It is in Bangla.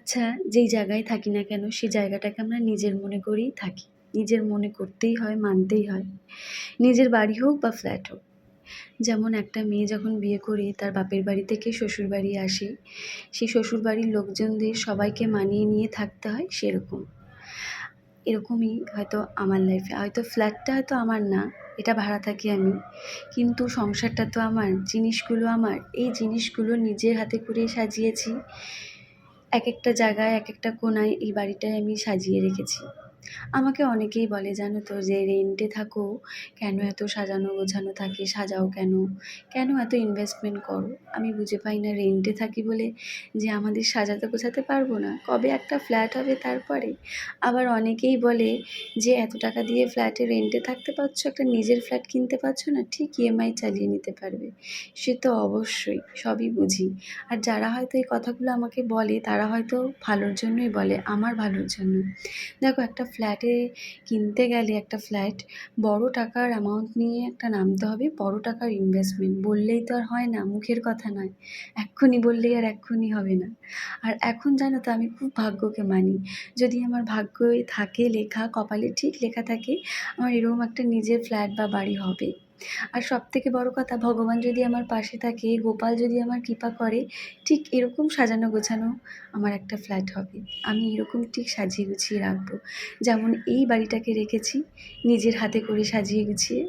আচ্ছা, যেই জায়গায় থাকি না কেন সে জায়গাটাকে আমরা নিজের মনে করেই থাকি। নিজের মনে করতেই হয়, মানতেই হয়। নিজের বাড়ি হোক বা ফ্ল্যাট হোক। যেমন একটা মেয়ে যখন বিয়ে করে তার বাপের বাড়ি থেকে শ্বশুরবাড়ি আসে, সেই শ্বশুরবাড়ির লোকজনদের সবাইকে মানিয়ে নিয়ে থাকতে হয় সেরকম। এরকমই হয়তো আমার লাইফে। হয়তো ফ্ল্যাটটা হয়তো আমার না, এটা ভাড়া থাকি আমি। কিন্তু সংসারটা তো আমার, জিনিসগুলো আমার। এই জিনিসগুলো নিজের হাতে করে সাজিয়েছি। একেকটা জায়গায়, একেকটা কোণায় এই বাড়িটায় আমি সাজিয়ে রেখেছি। আমাকে অনেকেই বলে জানো তো যে, "রেন্টে থাকো, কেন এত সাজানো গোছানো থাকে, সাজাও কেন? কেন এত ইনভেস্টমেন্ট করো?" আমি বুঝে পাই না রেন্টে থাকি বলে যে আমাদের সাজাতে গোছাতে পারবো না। কবে একটা ফ্ল্যাট হবে তারপরে? আবার অনেকেই বলে যে, "এত টাকা দিয়ে ফ্ল্যাটে রেন্টে থাকতে পারছো, একটা নিজের ফ্ল্যাট কিনতে পারছো না? ঠিক ইএমআই চালিয়ে নিতে পারবে।" সে তো অবশ্যই, সবই বুঝি। আর যারা হয়তো এই কথাগুলো আমাকে বলে তারা হয়তো ভালোর জন্যই বলে, আমার ভালোর জন্য। দেখো একটা ফ্ল্যাটে কিনতে গেলে একটা ফ্ল্যাট বড় টাকার অ্যামাউন্ট নিয়ে একটা নামতে হবে, বড় টাকার ইনভেস্টমেন্ট। বললেই তো আর হয় না, মুখের কথা নয়। এক্ষুনি বললেই আর এক্ষুনি হবে না। আর এখন জানো তো আমি খুব ভাগ্যকে মানি। যদি আমার ভাগ্যে থাকে লেখা, কপালে ঠিক লেখা থাকে, আমার এরকম একটা নিজের ফ্ল্যাট বা বাড়ি হবে। আর সবথেকে বড় কথা ভগবান যদি আমার পাশে থাকে, গোপাল যদি আমার কৃপা করে, ঠিক এরকম সাজানো গোছানো আমার একটা ফ্ল্যাট হবে। আমি এরকম ঠিক সাজিয়ে গুছিয়ে রাখবো। যেমন এই বাড়িটাকে রেখেছি নিজের হাতে করে সাজিয়ে গুছিয়ে।